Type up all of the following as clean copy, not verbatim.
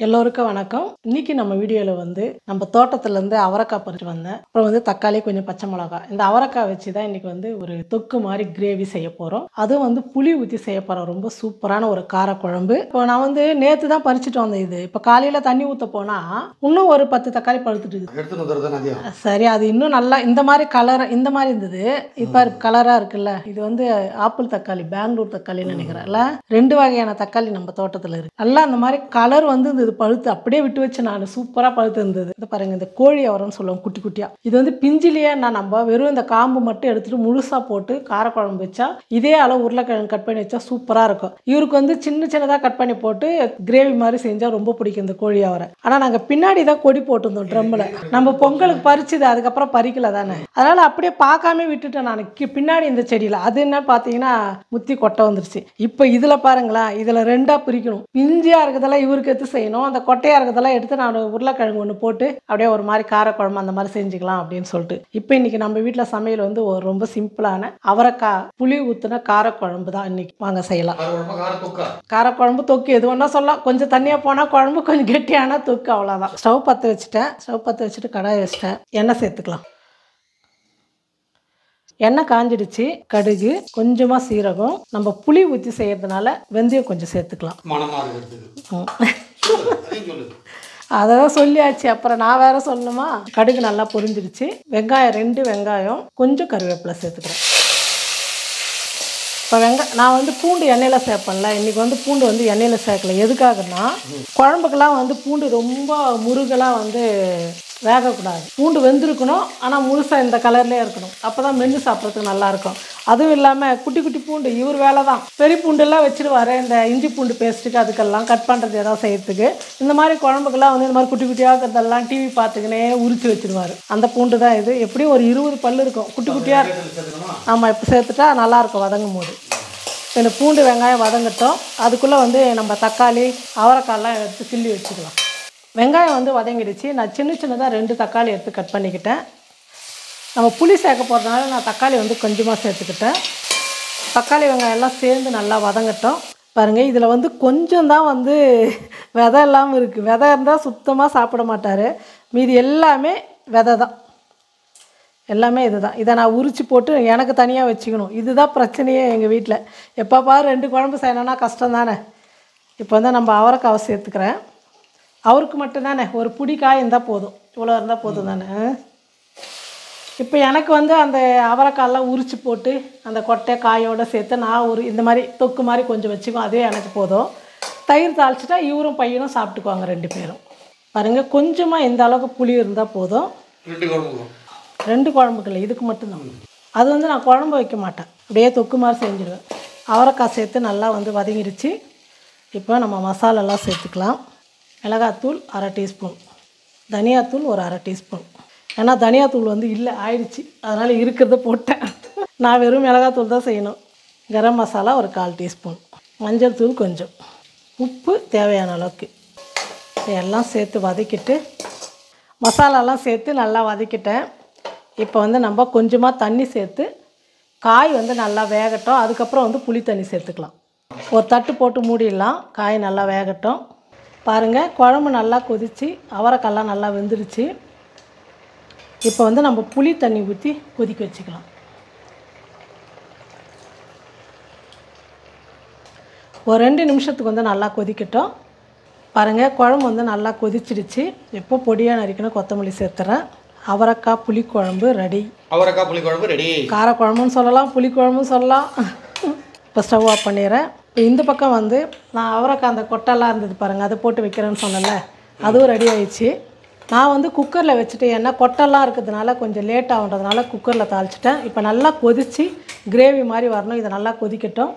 எல்லோருக்கும் வணக்கம். இன்னைக்கு நம்ம வீடியோவில் வந்து நம்ம தோட்டத்துலேருந்து அவரைக்காய் பறித்து வந்தேன். அப்புறம் வந்து தக்காளி, கொஞ்சம் பச்சை மிளகாய். இந்த அவரைக்காய் வச்சு தான் இன்னைக்கு வந்து ஒரு தொக்கு மாதிரி கிரேவி செய்ய போகிறோம். அதுவும் வந்து புளி ஊற்றி செய்ய போகிறோம். ரொம்ப சூப்பரான ஒரு காரக்குழம்பு. இப்போ நான் வந்து நேற்று தான் பறிச்சுட்டு வந்தேன். இது இப்போ காலையில் தண்ணி ஊற்ற போனால் இன்னும் ஒரு 10 தக்காளி பழுத்துட்டு இருக்குது. சரி, அது இன்னும் நல்லா இந்த மாதிரி கலர் இந்த மாதிரி இருந்தது. இப்போ கலராக இருக்குல்ல, இது வந்து ஆப்பிள் தக்காளி, பெங்களூர் தக்காளின்னு நினைக்கிறேன்ல. 2 வகையான தக்காளி நம்ம தோட்டத்தில் இருக்குது. நல்லா அந்த மாதிரி கலர் வந்து இது பழுத்து அப்படியே விட்டு வச்சு நான் சூப்பராக பழுத்து இருந்தது. இது பாருங்க, இந்த கோழி அவரன்னு சொல்லுவோம், குட்டி குட்டியாக. இது வந்து பிஞ்சிலேயே நம்ம வெறும் இந்த காம்பு மட்டும் எடுத்துட்டு முழுசாக போட்டு காரக்குழம்பு வச்சா இதே அளவு உருளைக்கிழங்கு கட் பண்ணி வச்சா சூப்பராக இருக்கும். இவருக்கு வந்து சின்ன சின்னதாக கட் பண்ணி போட்டு கிரேவி மாதிரி செஞ்சால் ரொம்ப பிடிக்கும் இந்த கோழி அவரை. ஆனால் நாங்கள் பின்னாடி தான் கொடி போட்டிருந்தோம் ட்ரம்மில். நம்ம பொங்கலுக்கு பறிச்சுது, அதுக்கப்புறம் பறிக்கல தானே, அதனால் அப்படியே பார்க்காம விட்டுட்டேன் நான். பின்னாடி இந்த செடியில் அது என்ன பார்த்தீங்கன்னா முத்தி கொட்டை வந்துருச்சு. இப்போ இதில் பாருங்களேன், இதில் 2ஆக பிரிக்கணும். பிஞ்சியாக இருக்கிறதெல்லாம் இவருக்கு எடுத்து செய்யணும், அந்த கொட்டையாக இருக்கிறதெல்லாம் எடுத்து நான் உருளைக்கிழங்கு ஒன்று போட்டு அப்படியே ஒரு மாதிரி காரக்குழம்பு அந்த மாதிரி செஞ்சுக்கலாம் அப்படின்னு சொல்லிட்டு. இப்போ இன்னைக்கு நம்ம வீட்டில் சமையல் வந்து ஒரு ரொம்ப சிம்பிளான அவரைக்காய் புளி ஊற்றின காரக்குழம்பு தான் இன்னைக்கு. வாங்க செய்யலாம். காரக்குழம்பு தொக்கு எது ஒன்றா சொல்லலாம். கொஞ்சம் தண்ணியாக போனால் குழம்பு, கொஞ்சம் கெட்டியான தொக்கு, அவ்வளோதான். ஸ்டவ் பற்ற வச்சுட்டேன். ஸ்டவ் பற்ற வச்சுட்டு கடாயை வச்சுட்டேன். எண்ணெய் சேர்த்துக்கலாம். எண்ணெய் காஞ்சிடுச்சு. கடுகு, கொஞ்சமாக சீரகம், நம்ம புளி ஊற்றி செய்கிறதுனால வெந்தயம் கொஞ்சம் சேர்த்துக்கலாம். அதான் சொல்லியாச்சு, அப்புறம் நான் வேற சொல்லணுமா. கடுகு நல்லா பொரிஞ்சிடுச்சு. வெங்காயம் 2 வெங்காயம், கொஞ்சம் கருவேப்பிலை சேர்த்துக்கிறேன். இப்போ நான் வந்து பூண்டு எண்ணெயில் சேர்ப்பேன்ல, இன்றைக்கி வந்து பூண்டு வந்து எண்ணெயில் சேர்க்கல. எதுக்காகனா குழம்புக்கெல்லாம் வந்து பூண்டு ரொம்ப முருகலாக வந்து வேகக்கூடாது. பூண்டு வெந்திருக்கணும், ஆனால் முழுசாக இந்த கலர்லேயே இருக்கணும். அப்போ தான் மென்று சாப்பிட்றதுக்கு நல்லாயிருக்கும். அதுவும் இல்லாமல் குட்டி குட்டி பூண்டு இவர் வேலை தான். பெரிய பூண்டுலாம் வச்சுருவார், இந்த இஞ்சி பூண்டு பேஸ்ட்டுக்கு அதுக்கெல்லாம் கட் பண்ணுறது ஏதாவது செய்யறதுக்கு. இந்த மாதிரி குழம்புக்கெல்லாம் வந்து இந்த மாதிரி குட்டி குட்டியாக இருக்கிறதெல்லாம் டிவி பார்த்துக்கினே உரித்து வச்சுருவார். அந்த பூண்டு தான் இது. எப்படியும் ஒரு 20 பல் இருக்கும், குட்டி குட்டியாக. ஆமாம், இப்போ சேர்த்துட்டா நல்லாயிருக்கும் வதங்கும் போது. இந்த பூண்டு வெங்காயம் வதங்கட்டும். அதுக்குள்ளே வந்து நம்ம தக்காளி அவரைக்காயெல்லாம் எடுத்து கிள்ளி வச்சுக்கலாம். வெங்காயம் வந்து வதங்கிடுச்சு. நான் சின்ன சின்னதாக 2 தக்காளி எடுத்து கட் பண்ணிக்கிட்டேன். நம்ம புளி சேர்க்க போகிறதுனால நான் தக்காளி வந்து கொஞ்சமாக சேர்த்துக்கிட்டேன். தக்காளி வெங்காயம் எல்லாம் சேர்ந்து நல்லா வதங்கட்டும். பாருங்கள், இதில் வந்து கொஞ்சம் தான் வந்து விதை இல்லாமல் இருக்குது. விதை இருந்தால் சுத்தமாக சாப்பிட மாட்டார். மீதி எல்லாமே விதை தான், எல்லாமே இது தான். இதை நான் உரித்து போட்டு எனக்கு தனியாக வச்சுக்கணும். இதுதான் பிரச்சனையே எங்கள் வீட்டில். எப்போ பாரு 2 குழம்பு செய்யணுன்னா கஷ்டம் தானே. இப்போ வந்து நம்ம அவரைக்காவை சேர்த்துக்கிறேன். அவருக்கு மட்டும் தானே, ஒரு புடி காய் இருந்தால் போதும், இவ்வளோ இருந்தால் போதும் தானே. இப்போ எனக்கு வந்து அந்த அவரைக்காயெல்லாம் உரித்து போட்டு அந்த கொட்டை காயோடு சேர்த்து நான் இந்த மாதிரி தொக்கு மாதிரி கொஞ்சம் வச்சுக்குவோம். அதே எனக்கு போதும். தயிர் தாளிச்சிட்டா இவரும் பையனும் சாப்பிட்டுக்குவாங்க 2 பேரும். பாருங்கள், கொஞ்சமாக இந்த அளவுக்கு புளி இருந்தால் போதும். 2 குழம்புக்கு இல்லை, இதுக்கு மட்டும்தான். அது வந்து நான் குழம்பு வைக்க மாட்டேன், அப்படியே தொக்கு மாதிரி செஞ்சுடுவேன். அவரைக்காய் சேர்த்து நல்லா வந்து வதங்கிடுச்சு. இப்போ நம்ம மசாலாலாம் சேர்த்துக்கலாம். மிளகாத்தூள் 1/2 டீஸ்பூன், தனியாத்தூள் ஒரு 1/2 டீஸ்பூன். ஏன்னா தனியாத்தூள் வந்து இல்லை, ஆயிடுச்சு, அதனால் இருக்கிறத போட்டேன். நான் வெறும் மிளகாத்தூள் தான் செய்யணும். கரம் மசாலா ஒரு 1/4 டீஸ்பூன், மஞ்சள் தூள் கொஞ்சம், உப்பு தேவையான அளவுக்கு. எல்லாம் சேர்த்து வதக்கிட்டு மசாலாலாம் சேர்த்து நல்லா வதக்கிட்டேன். இப்போ வந்து நம்ம கொஞ்சமாக தண்ணி சேர்த்து காய் வந்து நல்லா வேகட்டும். அதுக்கப்புறம் வந்து புளி தண்ணி சேர்த்துக்கலாம். ஒரு தட்டு போட்டு மூடிடலாம், காய் நல்லா வேகட்டும். பாருங்கள், குழம்பு நல்லா கொதித்து அவரைக்காயெல்லாம் நல்லா வெந்துருச்சு. இப்போ வந்து நம்ம புளி தண்ணி ஊற்றி கொதிக்க வச்சுக்கலாம். ஒரு 2 நிமிஷத்துக்கு வந்து நல்லா கொதிக்கட்டும். பாருங்கள், குழம்பு வந்து நல்லா கொதிச்சிடுச்சு. இப்போ பொடியாக நறுக்கின கொத்தமல்லி சேர்த்துறேன். அவரைக்காய் புளிக்குழம்பு ரெடி. அவரைக்காய் புளிக்குழம்பு ரெடி. காரக்குழம்புன்னு சொல்லலாம், புளிக்குழம்புன்னு சொல்லலாம். இப்போ ஸ்டவ் ஆஃப் பண்ணிடுறேன். இப்போ இந்த பக்கம் வந்து நான் அவரைக்காய் அந்த கொட்டெல்லாம் இருந்தது பாருங்கள், அதை போட்டு வைக்கிறேன்னு சொன்னேன்ல, அதுவும் ரெடி ஆயிடுச்சு. நான் வந்து குக்கரில் வச்சுட்டு, ஏன்னா கொட்டெல்லாம் இருக்கிறதுனால கொஞ்சம் லேட் ஆகுன்றதுனால குக்கரில் தாளிச்சிட்டேன். இப்போ நல்லா கொதித்து கிரேவி மாதிரி வரணும். இதை நல்லா கொதிக்கட்டும்.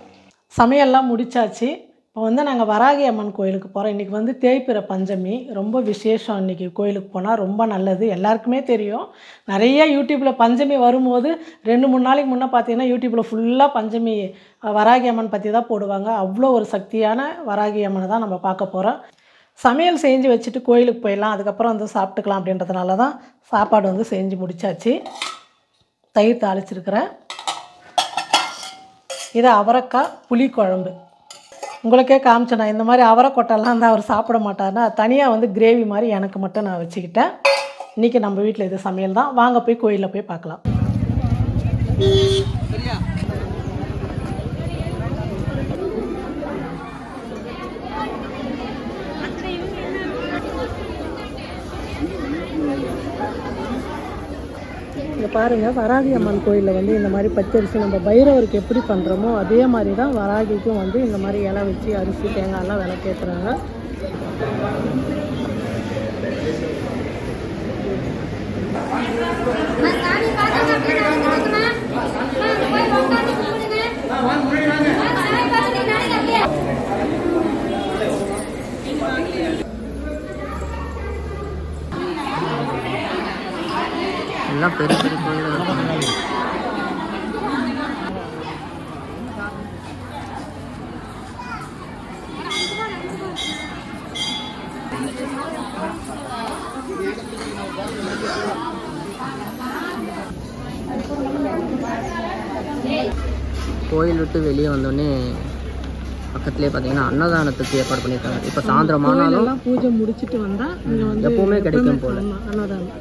சமையல்லாம் முடித்தாச்சு. இப்போ வந்து நாங்கள் வராகி அம்மன் கோயிலுக்கு போகிறோம். இன்றைக்கி வந்து தேய்பிறை பஞ்சமி, ரொம்ப விசேஷம். இன்றைக்கி கோயிலுக்கு போனால் ரொம்ப நல்லது, எல்லாருக்குமே தெரியும். நிறைய யூடியூப்பில் பஞ்சமி வரும்போது 2-3 நாளைக்கு முன்னே பார்த்தீங்கன்னா யூடியூப்பில் ஃபுல்லாக பஞ்சமி வராகி அம்மன் பற்றி தான் போடுவாங்க. அவ்வளோ ஒரு சக்தியான வராகி அம்மனை தான் நம்ம பார்க்க போகிறோம். சமையல் செஞ்சு வச்சுட்டு கோயிலுக்கு போயிடலாம், அதுக்கப்புறம் வந்து சாப்பிட்டுக்கலாம் அப்படின்றதுனால தான் சாப்பாடு வந்து செஞ்சு முடித்தாச்சு. தயிர் தாளிச்சிருக்கிறேன். இது அவரைக்காய் புளி குழம்பு. உங்களுக்கே காமிச்சேன் நான் இந்த மாதிரி அவரைக்கொட்டைலாம் இருந்தால் அவர் சாப்பிட மாட்டார்னா தனியாக வந்து கிரேவி மாதிரி எனக்கு மட்டும் நான் வச்சுக்கிட்டேன். இன்றைக்கி நம்ம வீட்டில் இது சமையல் தான். வாங்க போய் கோயிலில் போய் பார்க்கலாம். இங்கே பாருங்கள், வராகி அம்மன் கோயிலில் வந்து இந்த மாதிரி பச்சரிசி நம்ம பைரவருக்கு எப்படி பண்ணுறோமோ அதே மாதிரி தான் வராகிக்கும் வந்து இந்த மாதிரி இலை வச்சு அரிசி தேங்காயெல்லாம் விளக்கேற்றுறாங்க. எல்லாம் பெரிய பெரிய கோயில் இருக்காங்க. கோயில் விட்டு வெளியே வந்தோடனே பக்கத்துலேயே பார்த்தீங்கன்னா அன்னதானத்துக்கு ஏற்பாடு பண்ணியிருக்காங்க. இப்போ சாயந்தரமானாலும் பூஜை முடிச்சுட்டு வந்தால் இங்கே வந்து எப்பவுமே கிடைக்கும் போல அன்னதானம்.